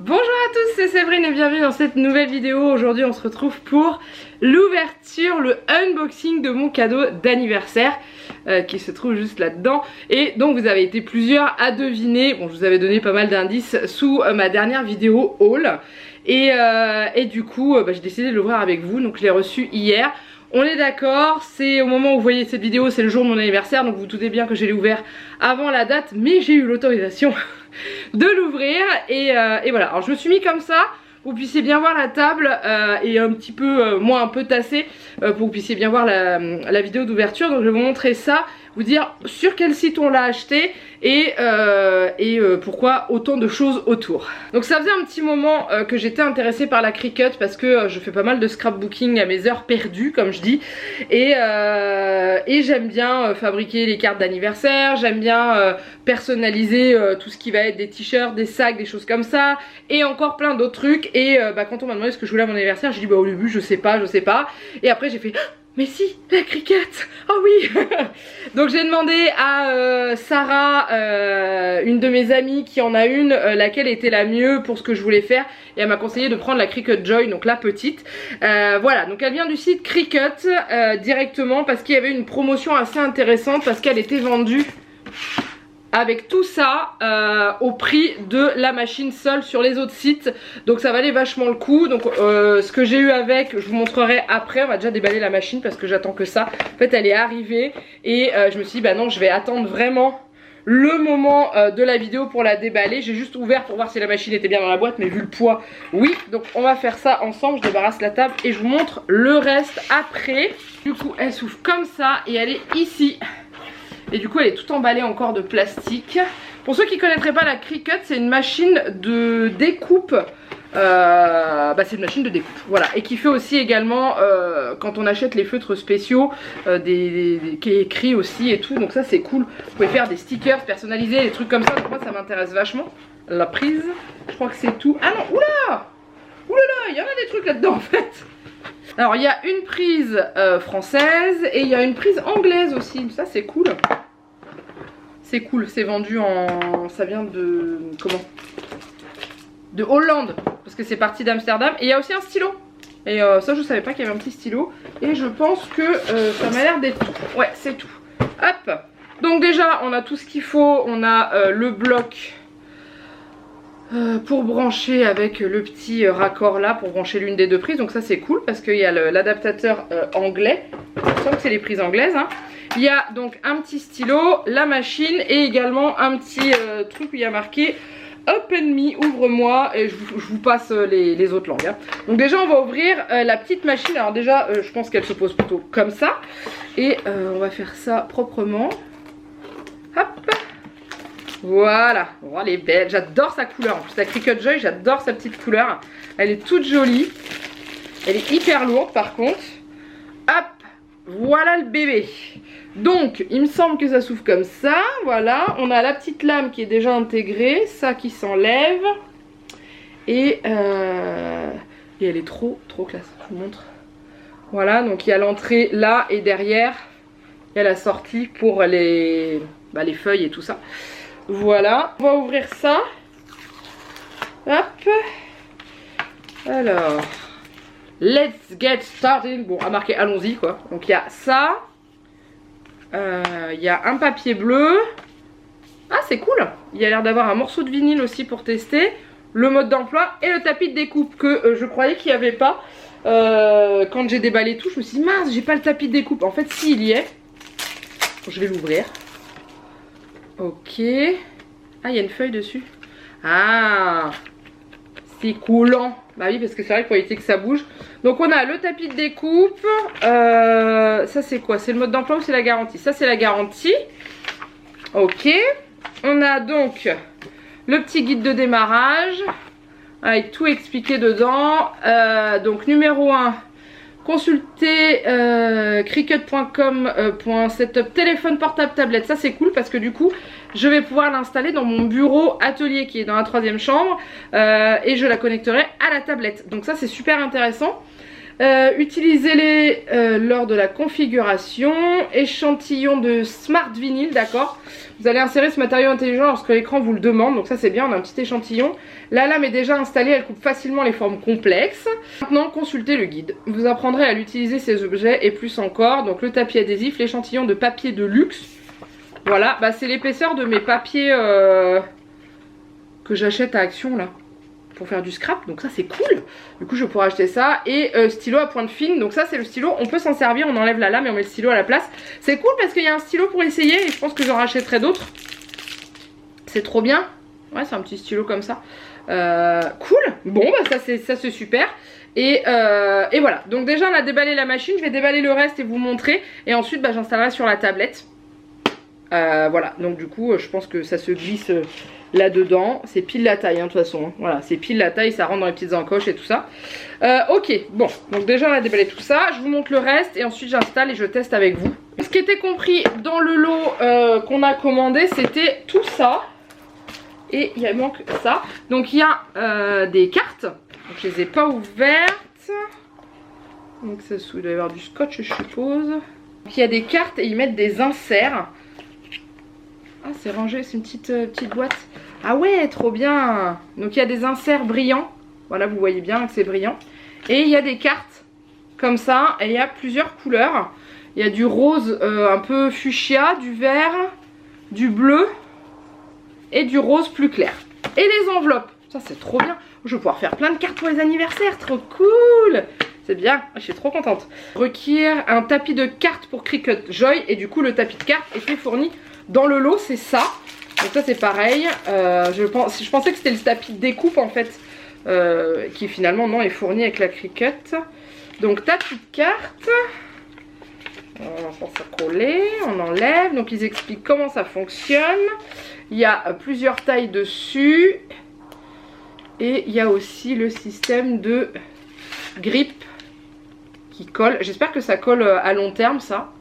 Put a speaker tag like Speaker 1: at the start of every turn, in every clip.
Speaker 1: Bonjour à tous, c'est Séverine et bienvenue dans cette nouvelle vidéo. Aujourd'hui on se retrouve pour l'ouverture, le unboxing de mon cadeau d'anniversaire qui se trouve juste là-dedans. Et donc vous avez été plusieurs à deviner, bon je vous avais donné pas mal d'indices sous ma dernière vidéo haul. Et du coup j'ai décidé de l'ouvrir avec vous, donc je l'ai reçu hier. On est d'accord, c'est au moment où vous voyez cette vidéo, c'est le jour de mon anniversaire, donc vous doutez bien que je l'ai ouvert avant la date, mais j'ai eu l'autorisation de l'ouvrir et voilà. Alors je me suis mis comme ça, pour que vous puissiez bien voir la table et un petit peu, moi un peu tassée, pour que vous puissiez bien voir la vidéo d'ouverture. Donc je vais vous montrer ça, vous dire sur quel site on l'a acheté et pourquoi autant de choses autour. Donc ça faisait un petit moment que j'étais intéressée par la Cricut parce que je fais pas mal de scrapbooking à mes heures perdues comme je dis, et j'aime bien fabriquer les cartes d'anniversaire, j'aime bien personnaliser tout ce qui va être des t-shirts, des sacs, des choses comme ça et encore plein d'autres trucs. Et quand on m'a demandé ce que je voulais à mon anniversaire, j'ai dit au début je sais pas, et après j'ai fait mais si, la Cricut, oh oui. Donc j'ai demandé à Sarah, une de mes amies qui en a une, laquelle était la mieux pour ce que je voulais faire, et elle m'a conseillé de prendre la Cricut Joy, donc la petite. Voilà, donc elle vient du site Cricut directement parce qu'il y avait une promotion assez intéressante, parce qu'elle était vendue avec tout ça au prix de la machine seule sur les autres sites, donc ça valait vachement le coup. Donc ce que j'ai eu avec, je vous montrerai après. On va déjà déballer la machine parce que j'attends que ça. En fait elle est arrivée et je me suis dit bah non, je vais attendre vraiment le moment de la vidéo pour la déballer. J'ai juste ouvert pour voir si la machine était bien dans la boîte, mais vu le poids, oui. Donc on va faire ça ensemble, je débarrasse la table et je vous montre le reste après. Du coup elle s'ouvre comme ça et elle est ici. Et du coup elle est tout emballée encore de plastique. Pour ceux qui ne connaîtraient pas la Cricut, c'est une machine de découpe. C'est une machine de découpe, voilà. Et qui fait aussi également, quand on achète les feutres spéciaux, qui est écrit aussi et tout. Donc ça c'est cool. Vous pouvez faire des stickers personnalisés, des trucs comme ça. Donc moi ça m'intéresse vachement. La prise, je crois que c'est tout. Ah non, oula, il y en a des trucs là-dedans en fait. Alors il y a une prise française et il y a une prise anglaise aussi, ça c'est cool. C'est cool, c'est vendu en... ça vient de... comment? De Hollande, parce que c'est parti d'Amsterdam. Et il y a aussi un stylo. Et ça je savais pas qu'il y avait un petit stylo. Et je pense que ça m'a l'air d'être tout. Ouais, c'est tout. Hop. Donc déjà on a tout ce qu'il faut, on a le bloc pour brancher avec le petit raccord là, pour brancher l'une des deux prises. Donc ça c'est cool parce qu'il y a l'adaptateur anglais. Il me semble que c'est les prises anglaises hein. Il y a donc un petit stylo, la machine et également un petit truc où il y a marqué Open Me, ouvre-moi, et je vous passe les autres langues hein. Donc déjà on va ouvrir la petite machine. Alors déjà je pense qu'elle se pose plutôt comme ça. Et on va faire ça proprement. Hop. Voilà, oh, elle est belle, j'adore sa couleur. En plus la Cricut Joy, j'adore sa petite couleur. Elle est toute jolie. Elle est hyper lourde par contre. Hop, voilà le bébé. Donc il me semble que ça s'ouvre comme ça. Voilà, on a la petite lame qui est déjà intégrée, ça qui s'enlève. Et elle est trop classe, je vous montre. Voilà, donc il y a l'entrée là et derrière il y a la sortie pour les feuilles et tout ça. Voilà, on va ouvrir ça. Hop. Alors, let's get started. Bon, à marquer allons-y quoi. Donc il y a ça. Il y a un papier bleu. Ah, c'est cool. Il y a l'air d'avoir un morceau de vinyle aussi pour tester. Le mode d'emploi et le tapis de découpe que je croyais qu'il n'y avait pas. Quand j'ai déballé tout, je me suis dit mince, j'ai pas le tapis de découpe. En fait, si, il y est. Je vais l'ouvrir. Ok. Ah, il y a une feuille dessus. Ah, c'est coulant. Bah oui, parce que c'est vrai qu'il faut éviter que ça bouge. Donc on a le tapis de découpe. Ça c'est quoi? C'est le mode d'emploi ou c'est la garantie? Ça c'est la garantie. Ok. On a donc le petit guide de démarrage avec tout expliqué dedans. Donc numéro 1. Consultez cricut.com.setup téléphone portable tablette. Ça c'est cool parce que du coup je vais pouvoir l'installer dans mon bureau atelier qui est dans la 3e chambre et je la connecterai à la tablette. Donc ça c'est super intéressant. Utilisez-les lors de la configuration. Échantillon de Smart Vinyl, d'accord. Vous allez insérer ce matériau intelligent lorsque l'écran vous le demande. Donc ça c'est bien, on a un petit échantillon. La lame est déjà installée, elle coupe facilement les formes complexes. Maintenant consultez le guide. Vous apprendrez à l'utiliser ces objets et plus encore. Donc le tapis adhésif, l'échantillon de papier de luxe. Voilà, bah c'est l'épaisseur de mes papiers que j'achète à Action là. Pour faire du scrap, donc ça c'est cool. Du coup je pourrais acheter ça. Et stylo à pointe fine, donc ça c'est le stylo, on peut s'en servir, on enlève la lame et on met le stylo à la place. C'est cool parce qu'il y a un stylo pour essayer et je pense que j'en rachèterai d'autres. C'est trop bien. Ouais, c'est un petit stylo comme ça. Cool. Bon bah ça c'est super. Et voilà, donc déjà on a déballé la machine, je vais déballer le reste et vous montrer. Et ensuite bah, j'installerai sur la tablette. Voilà, donc du coup je pense que ça se glisse là-dedans. C'est pile la taille, hein, de toute façon. Voilà, c'est pile la taille, ça rentre dans les petites encoches et tout ça. Ok, bon, donc déjà on a déballé tout ça. Je vous montre le reste et ensuite j'installe et je teste avec vous. Ce qui était compris dans le lot qu'on a commandé, c'était tout ça. Et il manque ça. Donc il y a des cartes. Donc je les ai pas ouvertes. Donc ça il doit y avoir du scotch, je suppose. Donc il y a des cartes et ils mettent des inserts. Ah, c'est rangé, c'est une petite boîte. Ah ouais, trop bien. Donc il y a des inserts brillants. Voilà, vous voyez bien que c'est brillant. Et il y a des cartes comme ça. Et il y a plusieurs couleurs. Il y a du rose un peu fuchsia, du vert, du bleu et du rose plus clair. Et les enveloppes. Ça, c'est trop bien. Je vais pouvoir faire plein de cartes pour les anniversaires. Trop cool. C'est bien, je suis trop contente. Requiert un tapis de cartes pour Cricut Joy. Et du coup, le tapis de cartes était fourni dans le lot, c'est ça. Donc ça c'est pareil. Je pensais que c'était le tapis de découpe en fait. Qui finalement non est fourni avec la Cricut. Donc tapis de cartes. On pense à coller, on enlève. Donc ils expliquent comment ça fonctionne. Il y a plusieurs tailles dessus. Et il y a aussi le système de grip qui colle. J'espère que ça colle à long terme ça.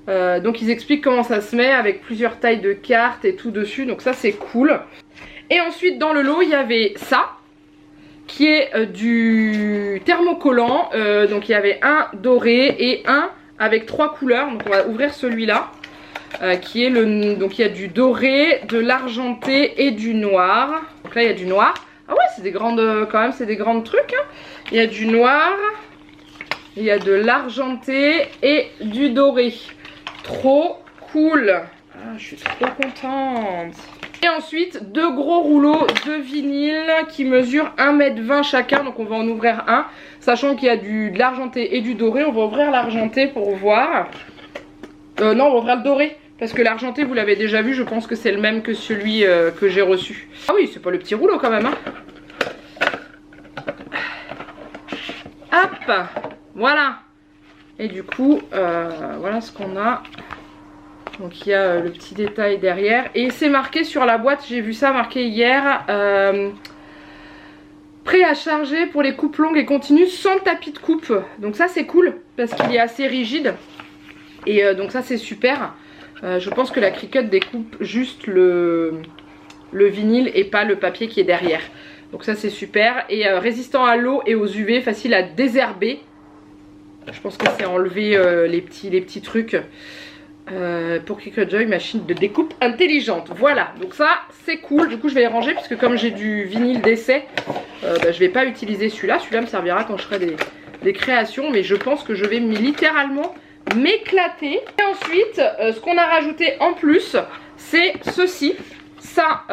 Speaker 1: Donc ils expliquent comment ça se met avec plusieurs tailles de cartes et tout dessus. Donc ça c'est cool. Et ensuite dans le lot il y avait ça. Qui est du thermocollant. Donc il y avait un doré et un avec 3 couleurs. Donc on va ouvrir celui-là. Qui est donc il y a du doré, de l'argenté et du noir. Donc là il y a du noir. Ah ouais, c'est des grandes quand même, c'est des grandes trucs. Hein. Il y a du noir. Il y a de l'argenté et du doré. Trop cool. Ah, je suis trop contente. Et ensuite 2 gros rouleaux de vinyle qui mesurent 1,20 m chacun. Donc on va en ouvrir un. Sachant qu'il y a de l'argenté et du doré. On va ouvrir l'argenté pour voir. Non, on va ouvrir le doré. Parce que l'argenté vous l'avez déjà vu. Je pense que c'est le même que celui que j'ai reçu. Ah oui, c'est pas le petit rouleau quand même, hein. Hop. Voilà. Et du coup, voilà ce qu'on a. Donc il y a le petit détail derrière. Et c'est marqué sur la boîte, j'ai vu ça marqué hier. Prêt à charger pour les coupes longues et continues sans tapis de coupe. Donc ça c'est cool parce qu'il est assez rigide. Et donc ça c'est super. Je pense que la Cricut découpe juste le vinyle et pas le papier qui est derrière. Donc ça c'est super. Et résistant à l'eau et aux UV, facile à désherber. Je pense que c'est enlever les petits trucs. Pour Cricut Joy, machine de découpe intelligente. Voilà, donc ça c'est cool. Du coup je vais les ranger puisque comme j'ai du vinyle d'essai, je vais pas utiliser celui-là. Celui-là me servira quand je ferai des créations. Mais je pense que je vais littéralement m'éclater. Et ensuite ce qu'on a rajouté en plus, c'est ceci. Ça,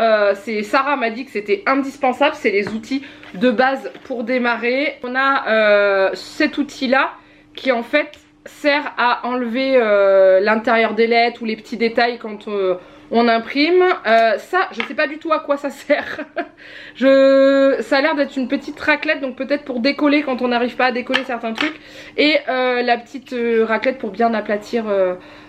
Speaker 1: Sarah m'a dit que c'était indispensable. C'est les outils de base pour démarrer. On a cet outil là qui en fait sert à enlever l'intérieur des lettres ou les petits détails quand on imprime. Ça, je sais pas du tout à quoi ça sert. Ça a l'air d'être une petite raclette, donc peut-être pour décoller quand on n'arrive pas à décoller certains trucs. Et la petite raclette pour bien aplatir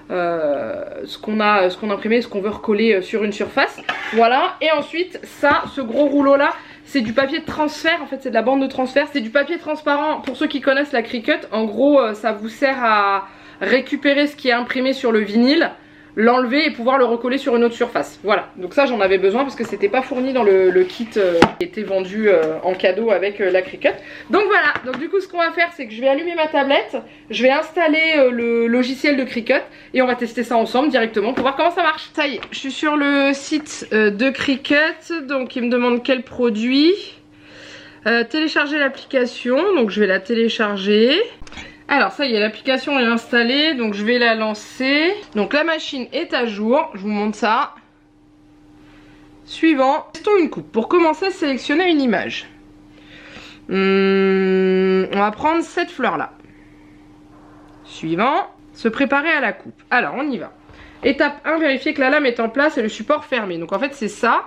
Speaker 1: ce qu'on a imprimé, ce qu'on veut recoller sur une surface. Voilà. Et ensuite, ça, ce gros rouleau là, c'est du papier de transfert, en fait c'est de la bande de transfert. C'est du papier transparent pour ceux qui connaissent la Cricut. En gros ça vous sert à récupérer ce qui est imprimé sur le vinyle, l'enlever et pouvoir le recoller sur une autre surface. Voilà, donc ça j'en avais besoin parce que c'était pas fourni dans le kit qui était vendu en cadeau avec la Cricut. Donc voilà, donc du coup ce qu'on va faire c'est que je vais allumer ma tablette, je vais installer le logiciel de Cricut et on va tester ça ensemble directement pour voir comment ça marche. Ça y est, je suis sur le site de Cricut, donc il me demande quel produit. Télécharger l'application, donc je vais la télécharger. Alors ça y est, l'application est installée, donc je vais la lancer. Donc la machine est à jour, je vous montre ça. Suivant, testons une coupe. Pour commencer, sélectionner une image. On va prendre cette fleur là. Suivant, se préparer à la coupe. Alors on y va. Étape 1, vérifier que la lame est en place et le support fermé. Donc en fait c'est ça.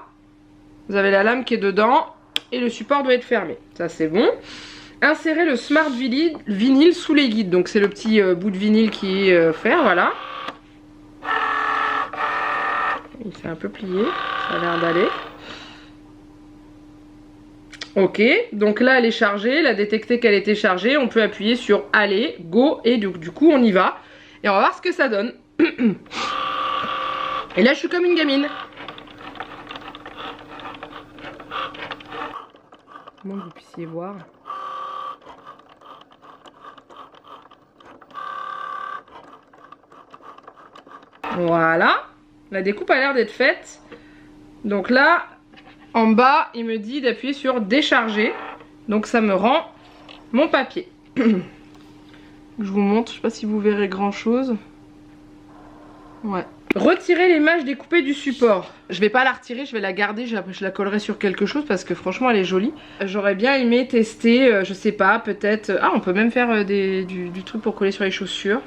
Speaker 1: Vous avez la lame qui est dedans et le support doit être fermé. Ça c'est bon. Insérer le smart vinyle sous les guides. Donc c'est le petit bout de vinyle qui est fait, voilà. Il s'est un peu plié, ça a l'air d'aller. Ok, donc là elle est chargée, elle a détecté qu'elle était chargée. On peut appuyer sur aller, go et du coup on y va. Et on va voir ce que ça donne. Et là je suis comme une gamine. Comment que vous puissiez voir. Voilà, la découpe a l'air d'être faite. Donc là, en bas, il me dit d'appuyer sur décharger. Donc ça me rend mon papier. Je vous montre, je sais pas si vous verrez grand chose. Ouais. Retirer l'image découpée du support. Je vais pas la retirer, je vais la garder, je la collerai sur quelque chose parce que franchement elle est jolie. J'aurais bien aimé tester, je sais pas, peut-être... Ah, on peut même faire du truc pour coller sur les chaussures.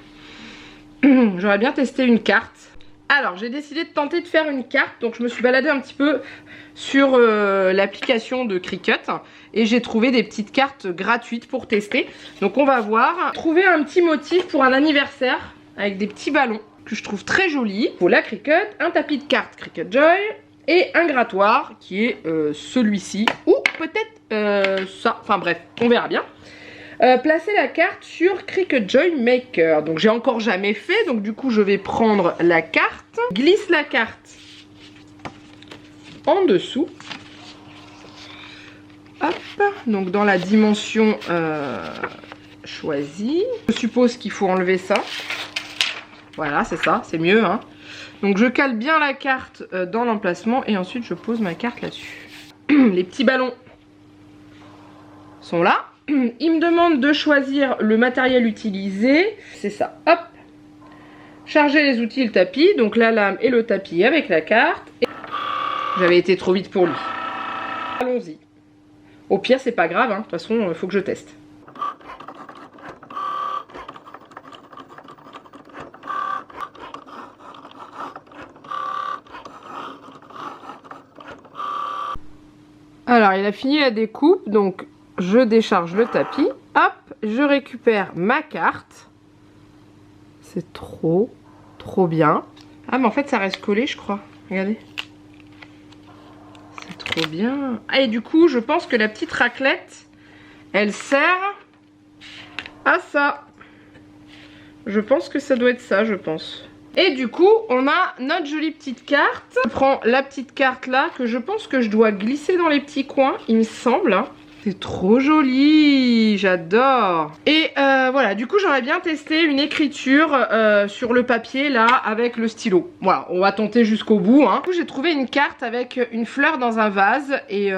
Speaker 1: J'aurais bien testé une carte. Alors j'ai décidé de tenter de faire une carte. Donc je me suis baladée un petit peu sur l'application de Cricut. Et j'ai trouvé des petites cartes gratuites pour tester. Donc on va voir. Trouver un petit motif pour un anniversaire avec des petits ballons que je trouve très joli. Pour la Cricut, un tapis de cartes Cricut Joy. Et un grattoir qui est celui-ci. Ou peut-être ça. Enfin bref, on verra bien. Placer la carte sur Cricut Joy Maker. Donc j'ai encore jamais fait, donc du coup je vais prendre la carte, glisse la carte en dessous. Hop, donc dans la dimension choisie. Je suppose qu'il faut enlever ça. Voilà, c'est ça, c'est mieux, hein. Donc je cale bien la carte dans l'emplacement et ensuite je pose ma carte là-dessus. Les petits ballons sont là. Il me demande de choisir le matériel utilisé. C'est ça, hop. Charger les outils, le tapis. Donc la lame et le tapis avec la carte. J'avais été trop vite pour lui. Allons-y. Au pire, c'est pas grave, hein. De toute façon, il faut que je teste. Alors, il a fini la découpe, donc je décharge le tapis. Hop, je récupère ma carte. C'est trop bien. Ah, mais en fait, ça reste collé, je crois. Regardez. C'est trop bien. Ah, et du coup, je pense que la petite raclette, elle sert à ça. Je pense que ça doit être ça, je pense. Et du coup, on a notre jolie petite carte. Je prends la petite carte là, que je pense que je dois glisser dans les petits coins, il me semble. C'est trop joli, j'adore. Et voilà, du coup, j'aurais bien testé une écriture sur le papier là, avec le stylo. Voilà, on va tenter jusqu'au bout, hein. Du coup, j'ai trouvé une carte avec une fleur dans un vase. Et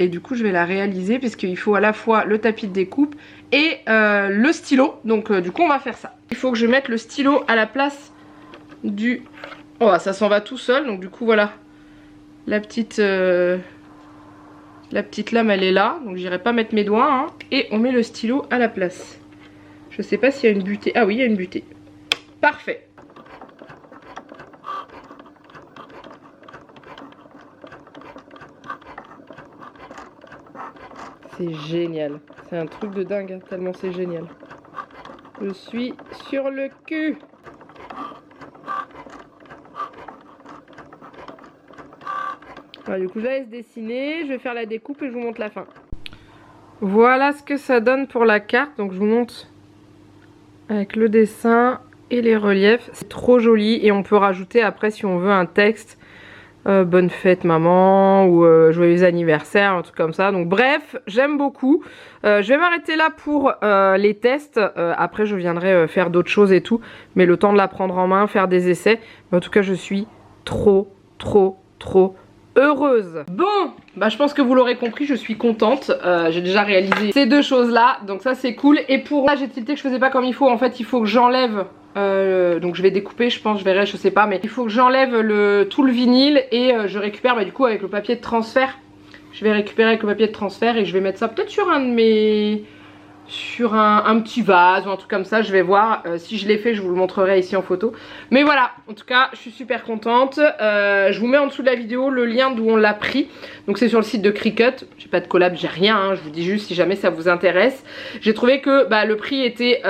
Speaker 1: du coup, je vais la réaliser, puisqu'il faut à la fois le tapis de découpe et le stylo. Donc du coup, on va faire ça. Il faut que je mette le stylo à la place du... Oh, ça s'en va tout seul, donc du coup voilà, la petite lame elle est là, donc j'irai pas mettre mes doigts, hein. Et on met le stylo à la place. Je sais pas s'il y a une butée. Ah oui, il y a une butée. Parfait. C'est génial, c'est un truc de dingue, hein, tellement c'est génial. Je suis sur le cul. Voilà, du coup je la laisse dessiner, je vais faire la découpe et je vous montre la fin. Voilà ce que ça donne pour la carte, donc je vous montre avec le dessin. et les reliefs. C'est trop joli et on peut rajouter après si on veut un texte. Bonne fête maman ou joyeux anniversaire, un truc comme ça. Donc bref, j'aime beaucoup. Je vais m'arrêter là pour les tests. Après je viendrai faire d'autres choses et tout. Mais le temps de la prendre en main, faire des essais. Mais en tout cas je suis trop heureuse. Bon, bah je pense que vous l'aurez compris, je suis contente. J'ai déjà réalisé ces deux choses là, donc ça c'est cool. Et pour là j'ai tilté que je faisais pas comme il faut. En fait il faut que j'enlève donc je vais découper, je pense, je verrai, je sais pas, mais il faut que j'enlève tout le vinyle et je récupère du coup avec le papier de transfert. Je vais récupérer avec le papier de transfert et je vais mettre ça peut-être sur un de mes... sur un petit vase ou un truc comme ça, je vais voir. Si je l'ai fait, je vous le montrerai ici en photo. Mais voilà, en tout cas, je suis super contente. Je vous mets en dessous de la vidéo le lien d'où on l'a pris. Donc c'est sur le site de Cricut. J'ai pas de collab, j'ai rien, hein. Je vous dis juste si jamais ça vous intéresse. J'ai trouvé que le prix était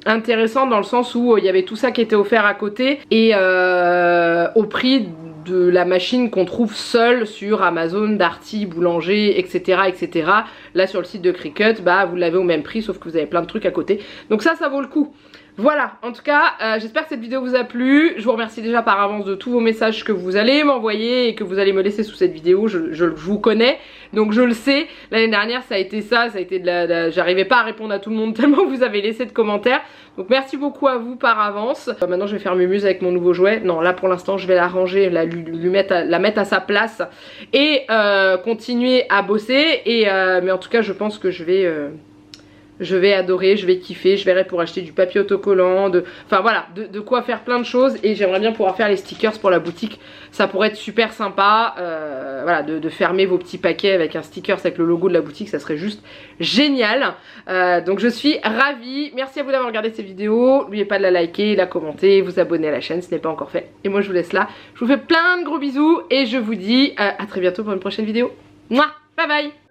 Speaker 1: intéressant dans le sens où il y avait tout ça qui était offert à côté. Et au prix de la machine qu'on trouve seule sur Amazon, Darty, Boulanger, etc. etc. Là sur le site de Cricut, vous l'avez au même prix sauf que vous avez plein de trucs à côté. Donc ça vaut le coup. Voilà, en tout cas, j'espère que cette vidéo vous a plu. Je vous remercie déjà par avance de tous vos messages que vous allez m'envoyer et que vous allez me laisser sous cette vidéo. Je vous connais, donc je le sais. L'année dernière, ça a été ça, j'arrivais pas à répondre à tout le monde tellement vous avez laissé de commentaires. Donc merci beaucoup à vous par avance. Maintenant, je vais faire mumuse avec mon nouveau jouet. Non, là pour l'instant, je vais la ranger, la mettre à sa place et continuer à bosser. Mais en tout cas, je pense que je vais adorer, je vais kiffer, je verrai pour acheter du papier autocollant, enfin voilà, de quoi faire plein de choses. Et j'aimerais bien pouvoir faire les stickers pour la boutique, ça pourrait être super sympa. Voilà, de fermer vos petits paquets avec un sticker avec le logo de la boutique, ça serait juste génial. Donc je suis ravie, merci à vous d'avoir regardé cette vidéo. N'oubliez pas de la liker, la commenter, vous abonner à la chaîne si ce n'est pas encore fait. Et moi je vous laisse là, je vous fais plein de gros bisous et je vous dis à très bientôt pour une prochaine vidéo. Mouah, bye bye.